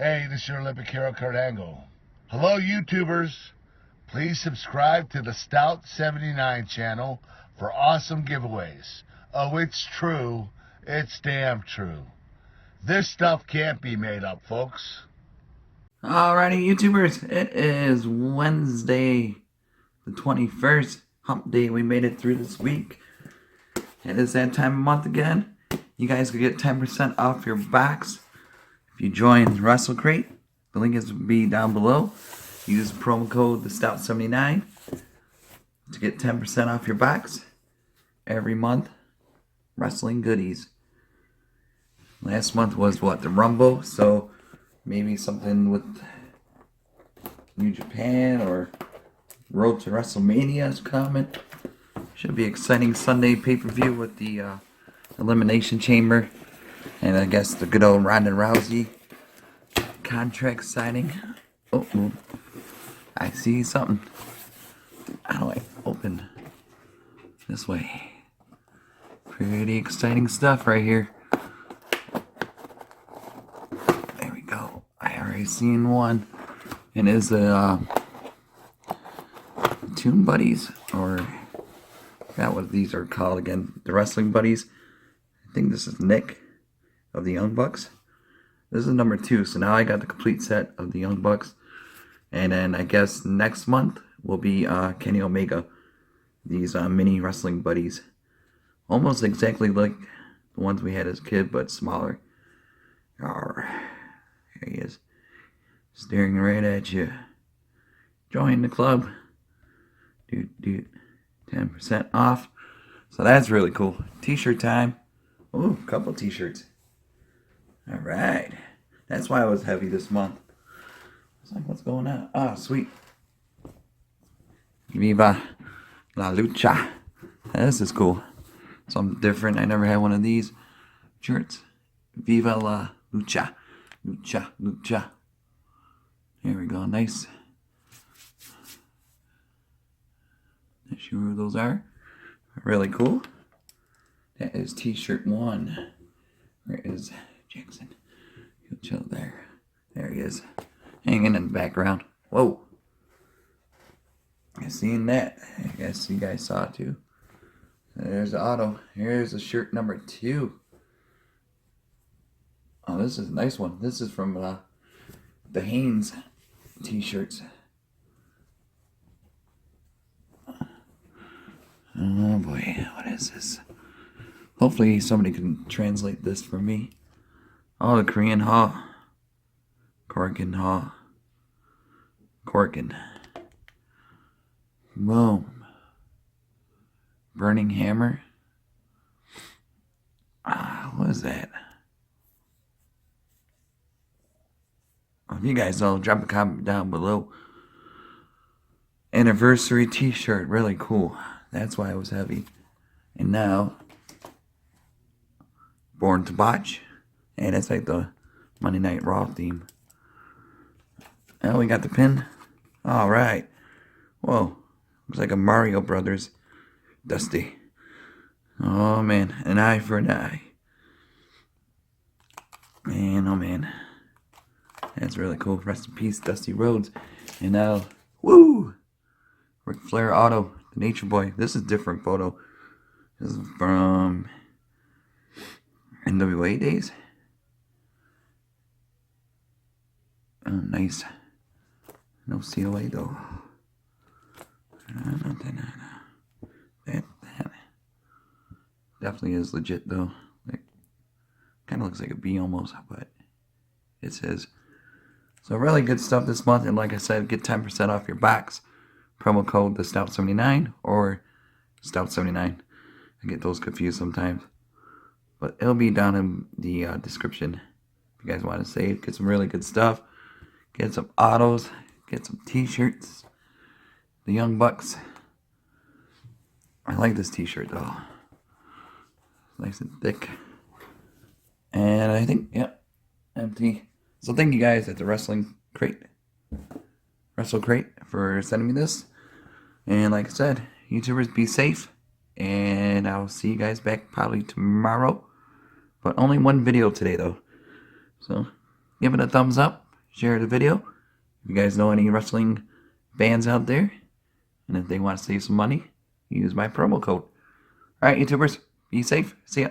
Hey, this is your Olympic hero, Kurt Angle. Hello, YouTubers. Please subscribe to the Stout 79 channel for awesome giveaways. Oh, it's true. It's damn true. This stuff can't be made up, folks. Alrighty, YouTubers, it is Wednesday, the 21st, hump day. We made it through this week. It is that time of month again. You guys can get 10% off your box if you join WrestleCrate. The link is be down below. Use promo code TheStout79 to get 10% off your box every month. Wrestling goodies. Last month was what? The Rumble, so maybe something with New Japan or Road to WrestleMania is coming. Should be exciting Sunday pay-per-view with the Elimination Chamber. And I guess the good old Ronda Rousey contract signing. Oh, I see something. How do I open this way? Pretty exciting stuff right here. There we go. I already seen one. And it's a Toon Buddies, or I forgot what these are called again. The Wrestling Buddies. I think this is Nick of the Young Bucks. This is number 2, so now I got the complete set of the Young Bucks. And then I guess next month will be Kenny Omega. These mini Wrestling Buddies. Almost exactly like the ones we had as a kid, but smaller. Arr, here he is. Staring right at you. Join the club. Dude. 10% off. So that's really cool. T-shirt time. Ooh, a couple t-shirts. Alright. That's why I was heavy this month. It's like, what's going on? Ah, sweet. Viva la lucha. This is cool. Something different. I never had one of these shirts. Viva la lucha. Lucha. There we go. Nice. Not sure who those are. Really cool. That is t-shirt 1. Where is Jackson? He'll chill there. There he is. Hanging in the background. Whoa. I seen that. I guess you guys saw it too. There's the auto. Here's the shirt number 2. Oh, this is a nice one. This is from the Hanes t-shirts. Oh boy, what is this? Hopefully somebody can translate this for me. Oh, the Korean Ha. Corkin Ha. Corkin. Boom. Burning Hammer. What is that? If you guys know, drop a comment down below. Anniversary t-shirt, really cool. That's why it was heavy. And now, Born to Botch. And it's like the Monday Night Raw theme. And we got the pin. Alright. Whoa. Looks like a Mario Brothers Dusty. Oh man. An eye for an eye. Man, oh man. That's really cool. Rest in peace, Dusty Rhodes. And now, woo! Ric Flair Auto, the Nature Boy. This is a different photo. This is from NWA days. Oh, nice. No COA though. That definitely is legit though. Like, kind of looks like a bee almost, but it says. So really good stuff this month, and like I said, get 10% off your box. Promo code TheStout79 or Stout79. I get those confused sometimes. But it'll be down in the description if you guys want to save. Get some really good stuff. Get some autos. Get some t-shirts. The Young Bucks. I like this t-shirt though. Nice and thick. And I think, yep, empty. So thank you guys at the WrestleCrate for sending me this. And like I said, YouTubers, be safe. And I'll see you guys back probably tomorrow. But only one video today though. So give it a thumbs up. share the video. If you guys know any wrestling fans out there, and if they want to save some money, use my promo code. Alright, YouTubers, be safe. See ya.